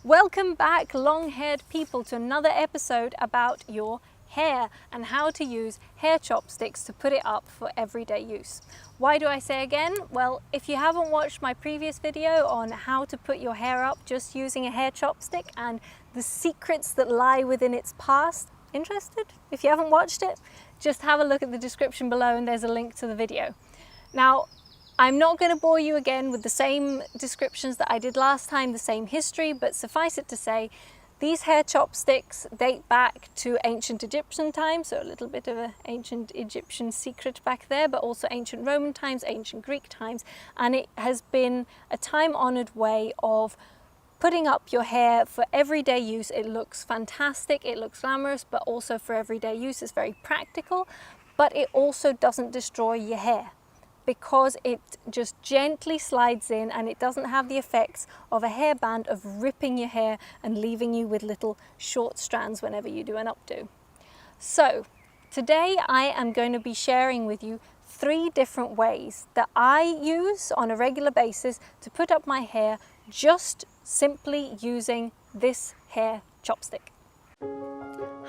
Welcome back, long-haired people, to another episode about your hair and how to use hair chopsticks to put it up for everyday use. Why do I say again? Well, if you haven't watched my previous video on how to put your hair up just using a hair chopstick and the secrets that lie within its past, interested? If you haven't watched it, just have a look at the description below and there's a link to the video. Now, I'm not going to bore you again with the same descriptions that I did last time, the same history, but suffice it to say, these hair chopsticks date back to ancient Egyptian times, so a little bit of an ancient Egyptian secret back there, but also ancient Roman times, ancient Greek times, and it has been a time-honored way of putting up your hair for everyday use. It looks fantastic, it looks glamorous, but also for everyday use it's very practical, but it also doesn't destroy your hair, because it just gently slides in and it doesn't have the effects of a hairband of ripping your hair and leaving you with little short strands whenever you do an updo. So today I am going to be sharing with you 3 different ways that I use on a regular basis to put up my hair just simply using this hair chopstick.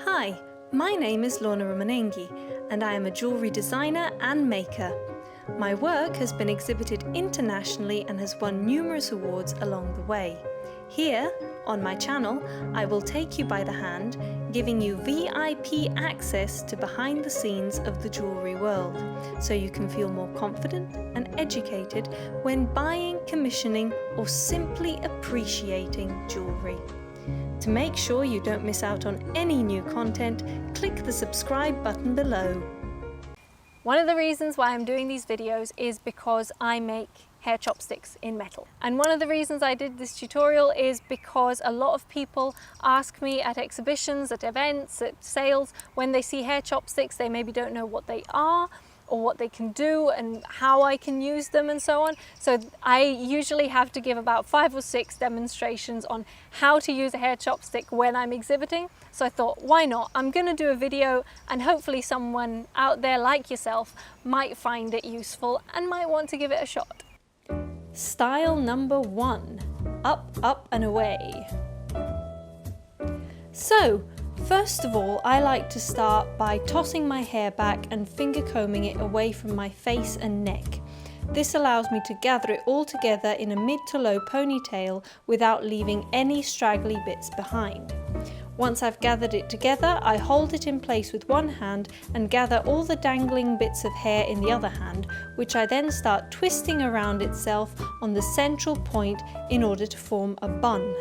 Hi, my name is Lorna Romanenghi and I am a jewellery designer and maker. My work has been exhibited internationally and has won numerous awards along the way. Here, on my channel, I will take you by the hand, giving you VIP access to behind the scenes of the jewellery world, so you can feel more confident and educated when buying, commissioning, or simply appreciating jewellery. To make sure you don't miss out on any new content, click the subscribe button below. One of the reasons why I'm doing these videos is because I make hair chopsticks in metal. And one of the reasons I did this tutorial is because a lot of people ask me at exhibitions, at events, at sales, when they see hair chopsticks, they maybe don't know what they are or what they can do and how I can use them and so on. So I usually have to give about 5 or 6 demonstrations on how to use a hair chopstick when I'm exhibiting. So I thought, why not? I'm going to do a video and hopefully someone out there like yourself might find it useful and might want to give it a shot. Style number 1, up, up and away. So, first of all, I like to start by tossing my hair back and finger combing it away from my face and neck. This allows me to gather it all together in a mid to low ponytail without leaving any straggly bits behind. Once I've gathered it together, I hold it in place with one hand and gather all the dangling bits of hair in the other hand, which I then start twisting around itself on the central point in order to form a bun.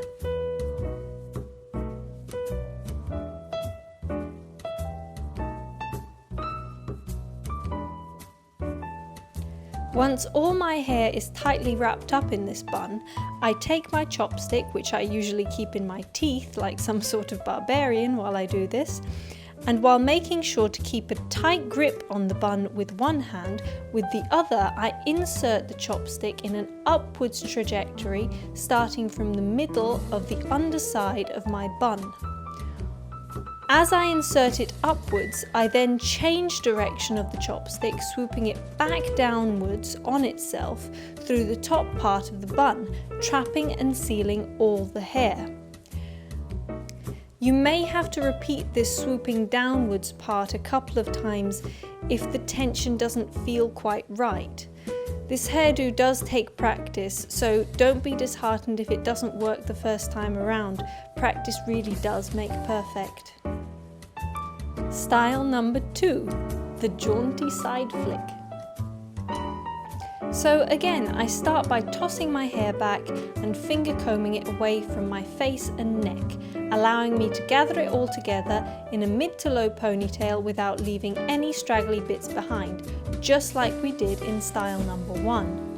Once all my hair is tightly wrapped up in this bun, I take my chopstick, which I usually keep in my teeth like some sort of barbarian while I do this, and while making sure to keep a tight grip on the bun with one hand, with the other I insert the chopstick in an upwards trajectory starting from the middle of the underside of my bun. As I insert it upwards, I then change direction of the chopstick, swooping it back downwards on itself through the top part of the bun, trapping and sealing all the hair. You may have to repeat this swooping downwards part a couple of times if the tension doesn't feel quite right. This hairdo does take practice, so don't be disheartened if it doesn't work the first time around. Practice really does make perfect. Style number 2, the jaunty side flick. So again, I start by tossing my hair back and finger combing it away from my face and neck, allowing me to gather it all together in a mid to low ponytail without leaving any straggly bits behind, just like we did in style number 1.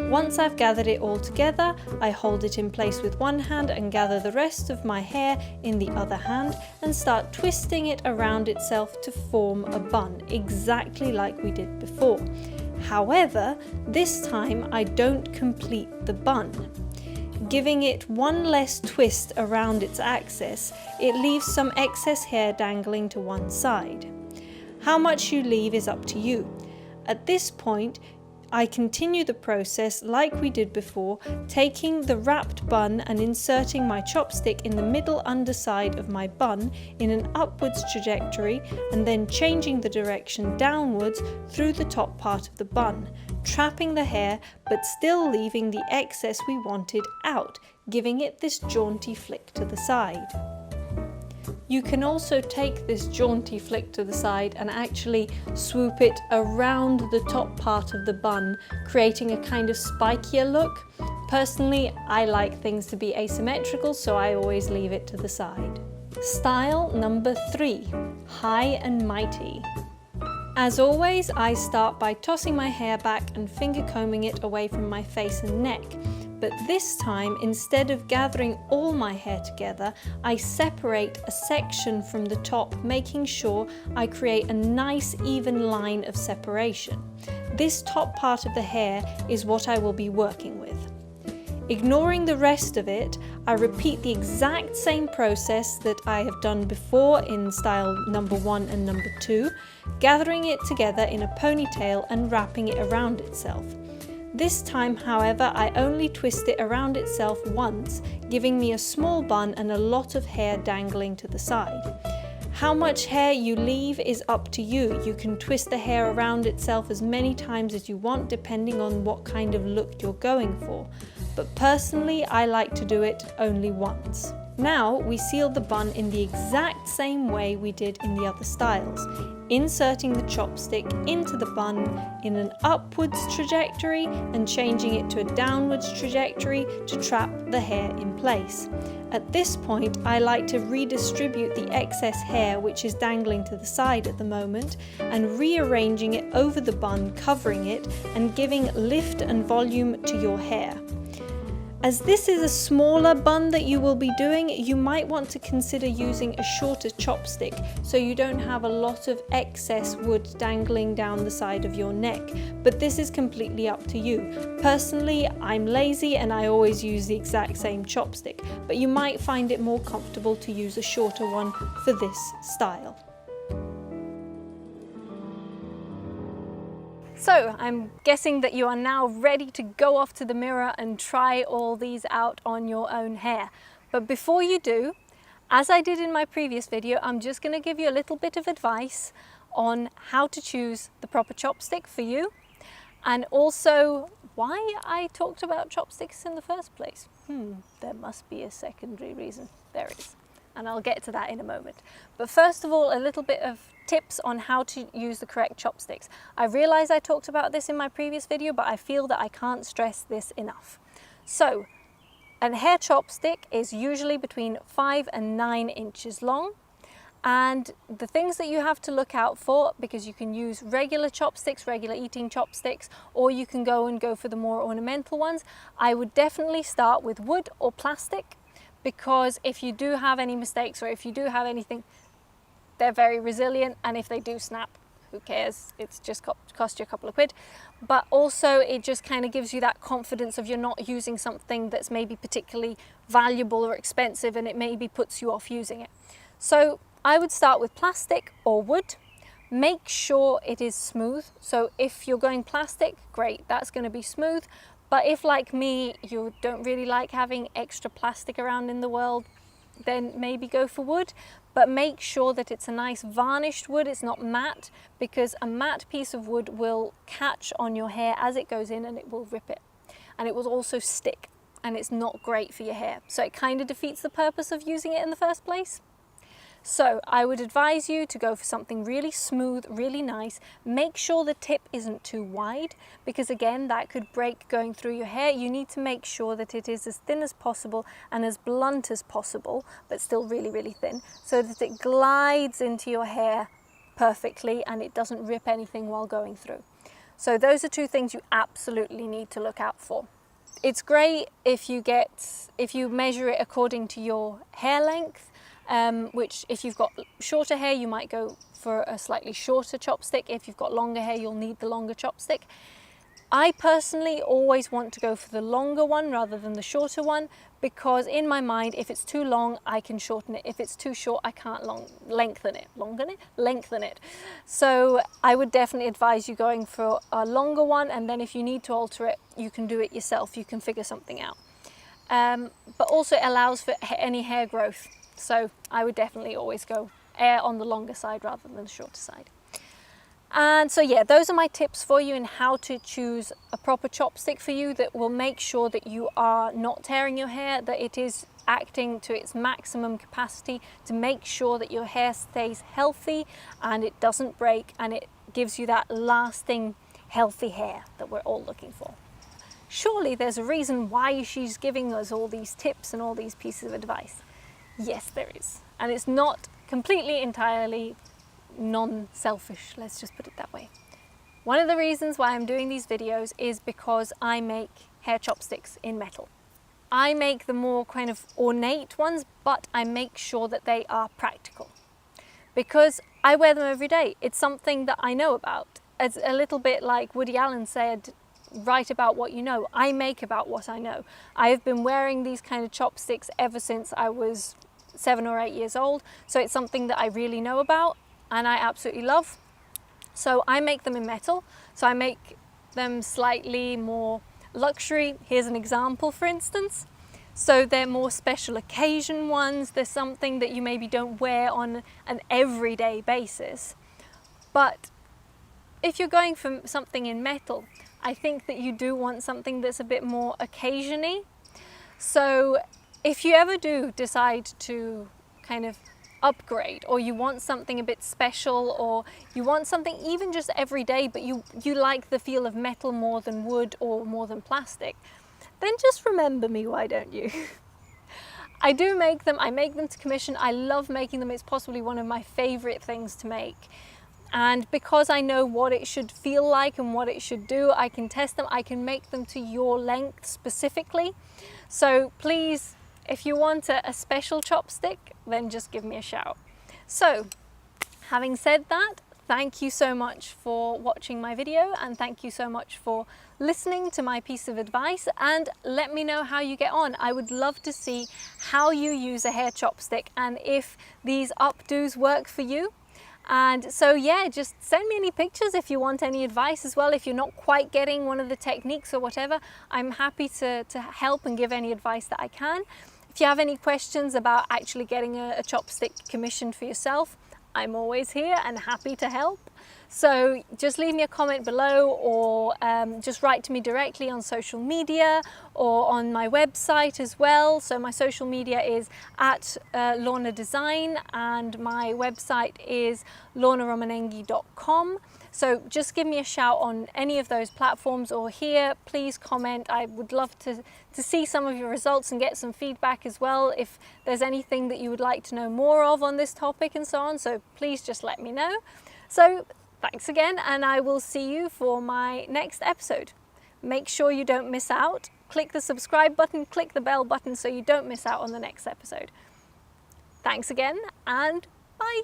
Once I've gathered it all together, I hold it in place with one hand and gather the rest of my hair in the other hand and start twisting it around itself to form a bun, exactly like we did before. However, this time I don't complete the bun. Giving it one less twist around its axis, it leaves some excess hair dangling to one side. How much you leave is up to you. At this point, I continue the process like we did before, taking the wrapped bun and inserting my chopstick in the middle underside of my bun in an upwards trajectory, and then changing the direction downwards through the top part of the bun, trapping the hair but still leaving the excess we wanted out, giving it this jaunty flick to the side. You can also take this jaunty flick to the side and actually swoop it around the top part of the bun, creating a kind of spikier look. Personally, I like things to be asymmetrical, so I always leave it to the side. Style number 3, high and mighty. As always, I start by tossing my hair back and finger combing it away from my face and neck. But this time, instead of gathering all my hair together, I separate a section from the top, making sure I create a nice even line of separation. This top part of the hair is what I will be working with. Ignoring the rest of it, I repeat the exact same process that I have done before in style number 1 and number 2, gathering it together in a ponytail and wrapping it around itself. This time, however, I only twist it around itself once, giving me a small bun and a lot of hair dangling to the side. How much hair you leave is up to you. You can twist the hair around itself as many times as you want, depending on what kind of look you're going for. But personally, I like to do it only once. Now we seal the bun in the exact same way we did in the other styles, inserting the chopstick into the bun in an upwards trajectory and changing it to a downwards trajectory to trap the hair in place. At this point, I like to redistribute the excess hair which is dangling to the side at the moment and rearranging it over the bun, covering it and giving lift and volume to your hair. As this is a smaller bun that you will be doing, you might want to consider using a shorter chopstick so you don't have a lot of excess wood dangling down the side of your neck, but this is completely up to you. Personally, I'm lazy and I always use the exact same chopstick, but you might find it more comfortable to use a shorter one for this style. So I'm guessing that you are now ready to go off to the mirror and try all these out on your own hair. But before you do, as I did in my previous video, I'm just going to give you a little bit of advice on how to choose the proper chopstick for you, and also why I talked about chopsticks in the first place. There must be a secondary reason. There is. And I'll get to that in a moment. But first of all, a little bit of tips on how to use the correct chopsticks. I realize I talked about this in my previous video, but I feel that I can't stress this enough. So, a hair chopstick is usually between 5 and 9 inches long. And the things that you have to look out for, because you can use regular chopsticks, regular eating chopsticks, or you can go for the more ornamental ones, I would definitely start with wood or plastic. Because if you do have any mistakes or if you do have anything, they're very resilient, and if they do snap, who cares? It's just cost you a couple of quid. But also it just kind of gives you that confidence of you're not using something that's maybe particularly valuable or expensive and it maybe puts you off using it. So I would start with plastic or wood. Make sure it is smooth. So if you're going plastic, great, that's going to be smooth. But if, like me, you don't really like having extra plastic around in the world, then maybe go for wood. But make sure that it's a nice varnished wood, it's not matte, because a matte piece of wood will catch on your hair as it goes in and it will rip it. And it will also stick, and it's not great for your hair. So it kind of defeats the purpose of using it in the first place. So I would advise you to go for something really smooth, really nice. Make sure the tip isn't too wide, because again, that could break going through your hair. You need to make sure that it is as thin as possible and as blunt as possible, but still really, really thin, so that it glides into your hair perfectly and it doesn't rip anything while going through. So those are two things you absolutely need to look out for. It's great if you measure it according to your hair length. Which if you've got shorter hair, you might go for a slightly shorter chopstick. If you've got longer hair, you'll need the longer chopstick. I personally always want to go for the longer one rather than the shorter one, because in my mind, if it's too long, I can shorten it. If it's too short, I can't lengthen it. So I would definitely advise you going for a longer one, and then if you need to alter it, you can do it yourself. You can figure something out. But also it allows for any hair growth. So I would definitely always go on the longer side rather than the shorter side. And so yeah, those are my tips for you in how to choose a proper chopstick for you that will make sure that you are not tearing your hair, that it is acting to its maximum capacity to make sure that your hair stays healthy and it doesn't break, and it gives you that lasting healthy hair that we're all looking for. Surely there's a reason why she's giving us all these tips and all these pieces of advice. Yes, there is. And it's not completely, entirely non-selfish, let's just put it that way. One of the reasons why I'm doing these videos is because I make hair chopsticks in metal. I make the more kind of ornate ones, but I make sure that they are practical because I wear them every day. It's something that I know about. It's a little bit like Woody Allen said, write about what you know. I make about what I know. I have been wearing these kind of chopsticks ever since I was 7 or 8 years old, so it's something that I really know about and I absolutely love. So I make them in metal. So I make them slightly more luxury. Here's an example, for instance. So they're more special occasion ones. They're something that you maybe don't wear on an everyday basis. But if you're going for something in metal, I think that you do want something that's a bit more occasion-y. So if you ever do decide to kind of upgrade, or you want something a bit special, or you want something even just every day, but you like the feel of metal more than wood or more than plastic, then just remember me, why don't you? I do make them, I make them to commission. I love making them. It's possibly one of my favorite things to make. And because I know what it should feel like and what it should do, I can test them. I can make them to your length specifically. So please, if you want a special chopstick, then just give me a shout. So, having said that, thank you so much for watching my video, and thank you so much for listening to my piece of advice, and let me know how you get on. I would love to see how you use a hair chopstick and if these updos work for you. And so yeah, just send me any pictures if you want any advice as well. If you're not quite getting one of the techniques or whatever, I'm happy to help and give any advice that I can. If you have any questions about actually getting a chopstick commissioned for yourself, I'm always here and happy to help. So just leave me a comment below, or just write to me directly on social media or on my website as well. So my social media is at Lorna Design, and my website is lornaromanenghi.com. So just give me a shout on any of those platforms, or here, please comment. I would love to see some of your results and get some feedback as well if there's anything that you would like to know more of on this topic and so on. So please just let me know. So thanks again, and I will see you for my next episode. Make sure you don't miss out. Click the subscribe button, click the bell button so you don't miss out on the next episode. Thanks again, and bye.